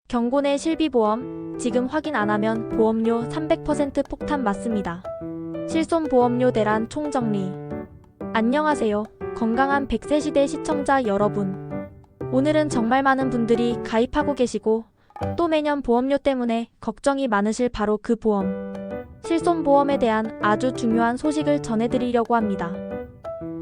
경고내 실비보험, 지금 확인 안하면 보험료 300% 폭탄 맞습니다. 실손보험료 대란 총정리. 안녕하세요. 건강한 100세 시대 시청자 여러분. 오늘은 정말 많은 분들이 가입하고 계시고 또 매년 보험료 때문에 걱정이 많으실 바로 그 보험, 실손보험에 대한 아주 중요한 소식을 전해드리려고 합니다.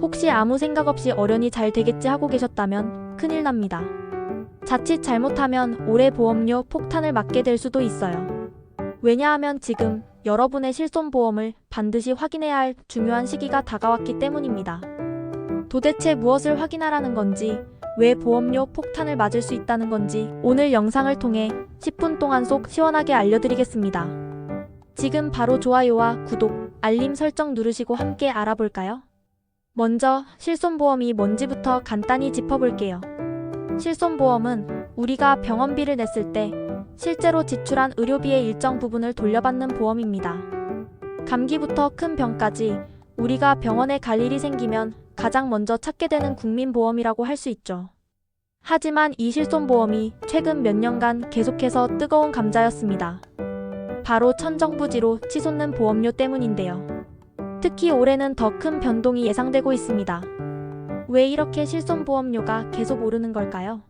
혹시 아무 생각 없이 어련히 잘 되겠지 하고 계셨다면 큰일 납니다. 자칫 잘못하면 올해 보험료 폭탄을 맞게 될 수도 있어요. 왜냐하면 지금 여러분의 실손보험을 반드시 확인해야 할 중요한 시기가 다가왔기 때문입니다. 도대체 무엇을 확인하라는 건지, 왜 보험료 폭탄을 맞을 수 있다는 건지 오늘 영상을 통해 10분 동안 속 시원하게 알려드리겠습니다. 지금 바로 좋아요와 구독, 알림 설정 누르시고 함께 알아볼까요? 먼저 실손보험이 뭔지부터 간단히 짚어볼게요. 실손보험은 우리가 병원비를 냈을 때 실제로 지출한 의료비의 일정 부분을 돌려받는 보험입니다. 감기부터 큰 병까지 우리가 병원에 갈 일이 생기면 가장 먼저 찾게 되는 국민보험이라고 할 수 있죠. 하지만 이 실손보험이 최근 몇 년간 계속해서 뜨거운 감자였습니다. 바로 천정부지로 치솟는 보험료 때문인데요. 특히 올해는 더 큰 변동이 예상되고 있습니다. 왜 이렇게 실손보험료가 계속 오르는 걸까요?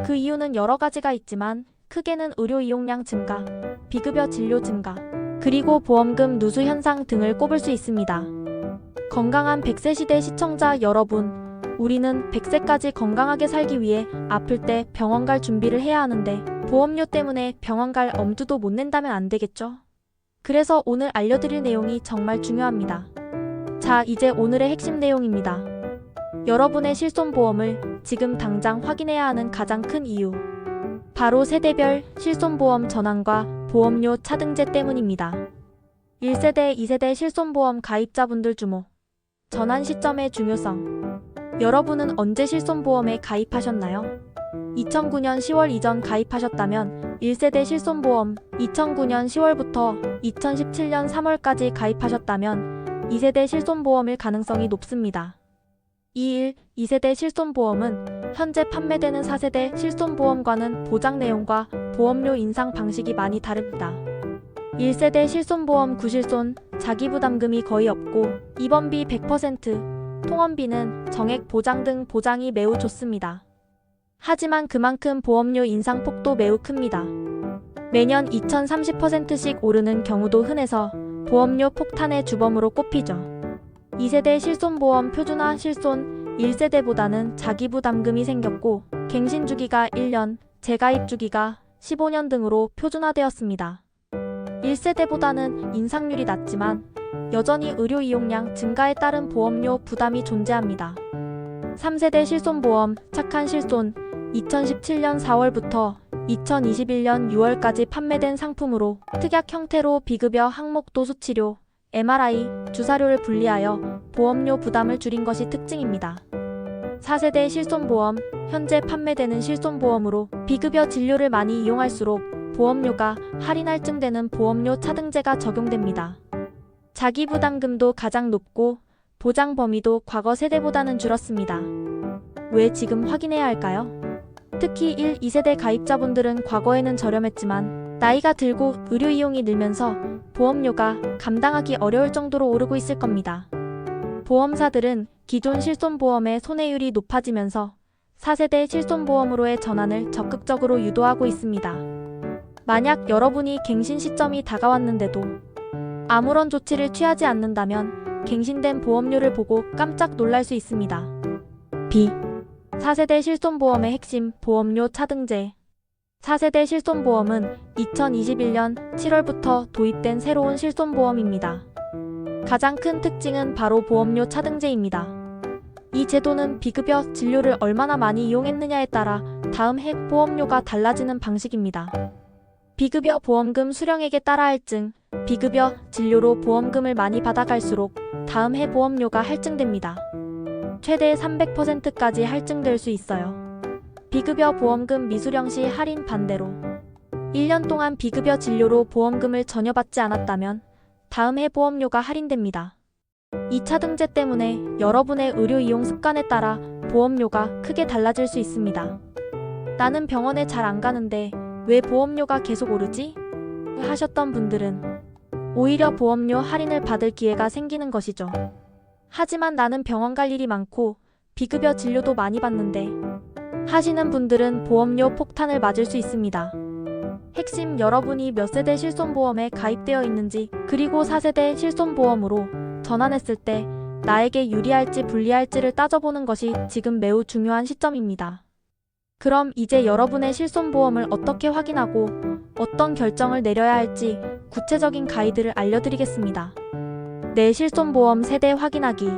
그 이유는 여러 가지가 있지만 크게는 의료 이용량 증가, 비급여 진료 증가, 그리고 보험금 누수 현상 등을 꼽을 수 있습니다. 건강한 100세 시대 시청자 여러분, 우리는 100세까지 건강하게 살기 위해 아플 때 병원 갈 준비를 해야 하는데 보험료 때문에 병원 갈 엄두도 못 낸다면 안 되겠죠? 그래서 오늘 알려드릴 내용이 정말 중요합니다. 자, 이제 오늘의 핵심 내용입니다. 여러분의 실손보험을 지금 당장 확인해야 하는 가장 큰 이유, 바로 세대별 실손보험 전환과 보험료 차등제 때문입니다. 1세대, 2세대 실손보험 가입자분들 주목. 전환 시점의 중요성. 여러분은 언제 실손보험에 가입하셨나요? 2009년 10월 이전 가입하셨다면 1세대 실손보험, 2009년 10월부터 2017년 3월까지 가입하셨다면 2세대 실손보험일 가능성이 높습니다. 2세대 실손보험은 현재 판매되는 4세대 실손보험과는 보장 내용과 보험료 인상 방식이 많이 다릅니다. 1세대 실손보험 구실손, 자기부담금이 거의 없고 입원비 100%, 통원비는 정액 보장 등 보장이 매우 좋습니다. 하지만 그만큼 보험료 인상 폭도 매우 큽니다. 매년 2030%씩 오르는 경우도 흔해서 보험료 폭탄의 주범으로 꼽히죠. 2세대 실손보험 표준화 실손, 1세대보다는 자기부담금이 생겼고 갱신 주기가 1년, 재가입 주기가 15년 등으로 표준화되었습니다. 1세대보다는 인상률이 낮지만 여전히 의료 이용량 증가에 따른 보험료 부담이 존재합니다. 3세대 실손보험, 착한 실손, 2017년 4월부터 2021년 6월까지 판매된 상품으로 특약 형태로 비급여 항목도수치료, MRI, 주사료를 분리하여 보험료 부담을 줄인 것이 특징입니다. 4세대 실손보험, 현재 판매되는 실손보험으로 비급여 진료를 많이 이용할수록 보험료가 할인 할증되는 보험료 차등제가 적용됩니다. 자기부담금도 가장 높고 보장 범위도 과거 세대보다는 줄었습니다. 왜 지금 확인해야 할까요? 특히 1, 2세대 가입자분들은 과거에는 저렴했지만 나이가 들고 의료 이용이 늘면서 보험료가 감당하기 어려울 정도로 오르고 있을 겁니다. 보험사들은 기존 실손보험의 손해율이 높아지면서 4세대 실손보험으로의 전환을 적극적으로 유도하고 있습니다. 만약 여러분이 갱신 시점이 다가왔는데도 아무런 조치를 취하지 않는다면 갱신된 보험료를 보고 깜짝 놀랄 수 있습니다. 4세대 실손보험의 핵심, 보험료 차등제. 4세대 실손보험은 2021년 7월부터 도입된 새로운 실손보험입니다. 가장 큰 특징은 바로 보험료 차등제입니다. 이 제도는 비급여 진료를 얼마나 많이 이용했느냐에 따라 다음 해 보험료가 달라지는 방식입니다. 비급여 보험금 수령액에 따라 할증, 비급여 진료로 보험금을 많이 받아갈수록 다음 해 보험료가 할증됩니다. 최대 300%까지 할증될 수 있어요. 비급여 보험금 미수령 시 할인 반대로 1년 동안 비급여 진료로 보험금을 전혀 받지 않았다면 다음 해 보험료가 할인됩니다. 이 차등제 때문에 여러분의 의료 이용 습관에 따라 보험료가 크게 달라질 수 있습니다. 나는 병원에 잘 안 가는데 왜 보험료가 계속 오르지? 하셨던 분들은 오히려 보험료 할인을 받을 기회가 생기는 것이죠. 하지만 나는 병원 갈 일이 많고 비급여 진료도 많이 받는데 하시는 분들은 보험료 폭탄을 맞을 수 있습니다. 핵심 여러분이 몇 세대 실손보험에 가입되어 있는지 그리고 4세대 실손보험으로 전환했을 때 나에게 유리할지 불리할지를 따져보는 것이 지금 매우 중요한 시점입니다. 그럼 이제 여러분의 실손보험을 어떻게 확인하고 어떤 결정을 내려야 할지 구체적인 가이드를 알려드리겠습니다. 내 실손보험 세대 확인하기.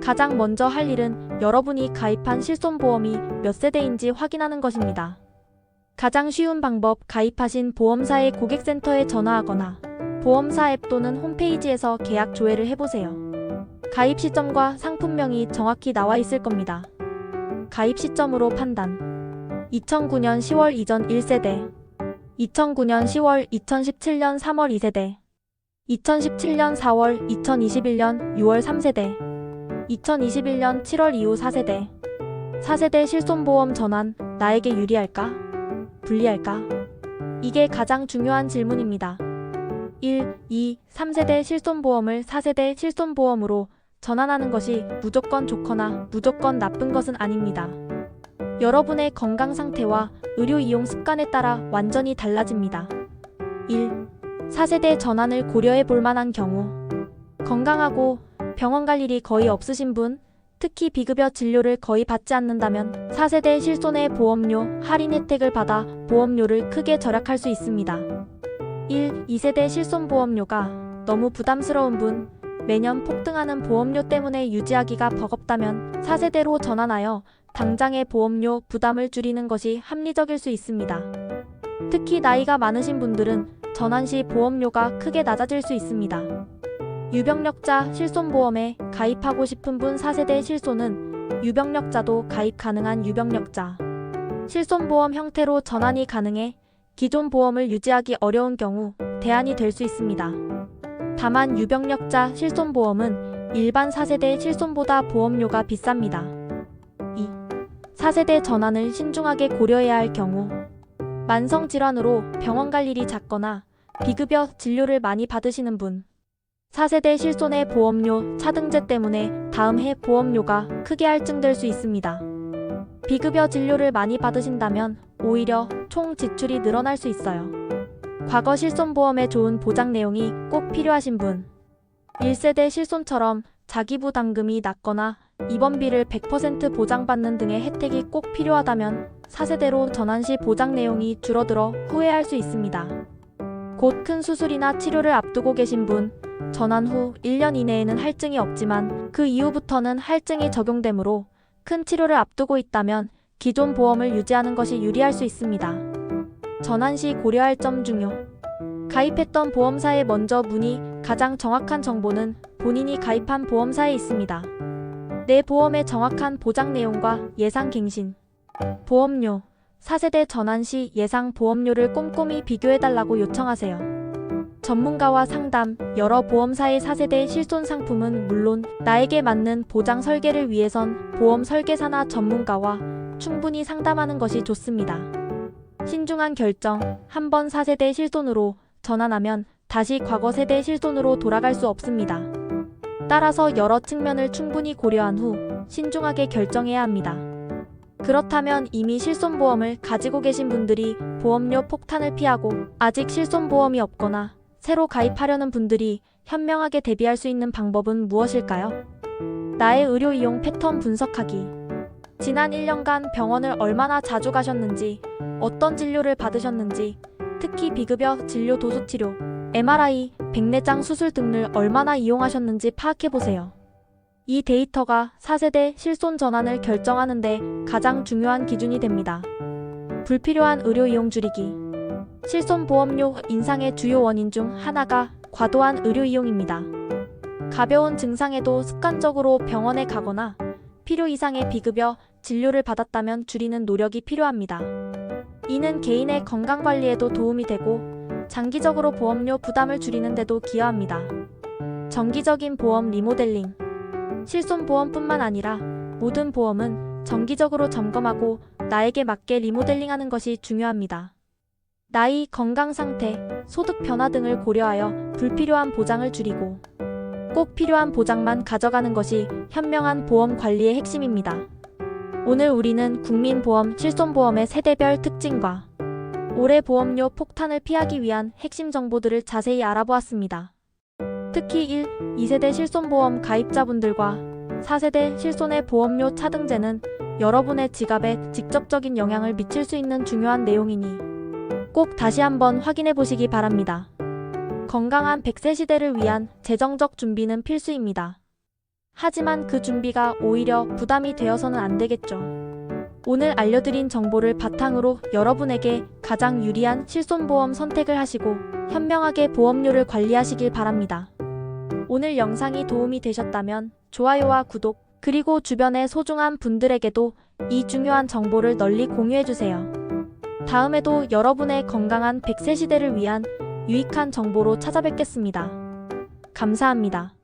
가장 먼저 할 일은 여러분이 가입한 실손보험이 몇 세대인지 확인하는 것입니다. 가장 쉬운 방법, 가입하신 보험사의 고객센터에 전화하거나 보험사 앱 또는 홈페이지에서 계약 조회를 해보세요. 가입 시점과 상품명이 정확히 나와 있을 겁니다. 가입 시점으로 판단. 2009년 10월 이전 1세대, 2009년 10월, 2017년 3월 2세대, 2017년 4월, 2021년 6월 3세대, 2021년 7월 이후 4세대. 4세대 실손보험 전환, 나에게 유리할까? 불리할까? 이게 가장 중요한 질문입니다. 1, 2, 3세대 실손보험을 4세대 실손보험으로 전환하는 것이 무조건 좋거나 무조건 나쁜 것은 아닙니다. 여러분의 건강 상태와 의료 이용 습관에 따라 완전히 달라집니다. 1. 4세대 전환을 고려해 볼 만한 경우. 건강하고 병원 갈 일이 거의 없으신 분, 특히 비급여 진료를 거의 받지 않는다면 4세대 실손의 보험료 할인 혜택을 받아 보험료를 크게 절약할 수 있습니다. 1, 2세대 실손보험료가 너무 부담스러운 분, 매년 폭등하는 보험료 때문에 유지하기가 버겁다면 4세대로 전환하여 당장의 보험료 부담을 줄이는 것이 합리적일 수 있습니다. 특히 나이가 많으신 분들은 전환 시 보험료가 크게 낮아질 수 있습니다. 유병력자 실손보험에 가입하고 싶은 분 4세대 실손은 유병력자도 가입 가능한 유병력자 실손보험 형태로 전환이 가능해 기존 보험을 유지하기 어려운 경우 대안이 될 수 있습니다. 다만 유병력자 실손보험은 일반 4세대 실손보다 보험료가 비쌉니다. 2. 4세대 전환을 신중하게 고려해야 할 경우. 만성질환으로 병원 갈 일이 잦거나 비급여 진료를 많이 받으시는 분. 4세대 실손의 보험료 차등제 때문에 다음 해 보험료가 크게 할증될 수 있습니다. 비급여 진료를 많이 받으신다면 오히려 총 지출이 늘어날 수 있어요. 과거 실손보험에 좋은 보장 내용이 꼭 필요하신 분. 1세대 실손처럼 자기부담금이 낮거나 입원비를 100% 보장받는 등의 혜택이 꼭 필요하다면 4세대로 전환 시 보장 내용이 줄어들어 후회할 수 있습니다. 곧 큰 수술이나 치료를 앞두고 계신 분, 전환 후 1년 이내에는 할증이 없지만 그 이후부터는 할증이 적용되므로 큰 치료를 앞두고 있다면 기존 보험을 유지하는 것이 유리할 수 있습니다. 전환 시 고려할 점 중요. 가입했던 보험사에 먼저 문의, 가장 정확한 정보는 본인이 가입한 보험사에 있습니다. 내 보험의 정확한 보장 내용과 예상 갱신. 보험료. 4세대 전환 시 예상 보험료를 꼼꼼히 비교해달라고 요청하세요. 전문가와 상담. 여러 보험사의 4세대 실손 상품은 물론 나에게 맞는 보장 설계를 위해선 보험 설계사나 전문가와 충분히 상담하는 것이 좋습니다. 신중한 결정. 한번 4세대 실손으로 전환하면 다시 과거 세대 실손으로 돌아갈 수 없습니다. 따라서 여러 측면을 충분히 고려한 후 신중하게 결정해야 합니다. 그렇다면 이미 실손보험을 가지고 계신 분들이 보험료 폭탄을 피하고 아직 실손보험이 없거나 새로 가입하려는 분들이 현명하게 대비할 수 있는 방법은 무엇일까요? 나의 의료 이용 패턴 분석하기. 지난 1년간 병원을 얼마나 자주 가셨는지, 어떤 진료를 받으셨는지, 특히 비급여 진료 도수치료, MRI, 백내장 수술 등을 얼마나 이용하셨는지 파악해보세요. 이 데이터가 4세대 실손 전환을 결정하는 데 가장 중요한 기준이 됩니다. 불필요한 의료 이용 줄이기. 실손보험료 인상의 주요 원인 중 하나가 과도한 의료 이용입니다. 가벼운 증상에도 습관적으로 병원에 가거나 필요 이상의 비급여 진료를 받았다면 줄이는 노력이 필요합니다. 이는 개인의 건강관리에도 도움이 되고 장기적으로 보험료 부담을 줄이는 데도 기여합니다. 정기적인 보험 리모델링. 실손보험뿐만 아니라 모든 보험은 정기적으로 점검하고 나에게 맞게 리모델링하는 것이 중요합니다. 나이, 건강 상태, 소득 변화 등을 고려하여 불필요한 보장을 줄이고 꼭 필요한 보장만 가져가는 것이 현명한 보험 관리의 핵심입니다. 오늘 우리는 국민보험 실손보험의 세대별 특징과 올해 보험료 폭탄을 피하기 위한 핵심 정보들을 자세히 알아보았습니다. 특히 1, 2세대 실손보험 가입자분들과 4세대 실손의 보험료 차등제는 여러분의 지갑에 직접적인 영향을 미칠 수 있는 중요한 내용이니 꼭 다시 한번 확인해 보시기 바랍니다. 건강한 100세 시대를 위한 재정적 준비는 필수입니다. 하지만 그 준비가 오히려 부담이 되어서는 안 되겠죠. 오늘 알려드린 정보를 바탕으로 여러분에게 가장 유리한 실손보험 선택을 하시고 현명하게 보험료를 관리하시길 바랍니다. 오늘 영상이 도움이 되셨다면 좋아요와 구독, 그리고 주변의 소중한 분들에게도 이 중요한 정보를 널리 공유해주세요. 다음에도 여러분의 건강한 100세 시대를 위한 유익한 정보로 찾아뵙겠습니다. 감사합니다.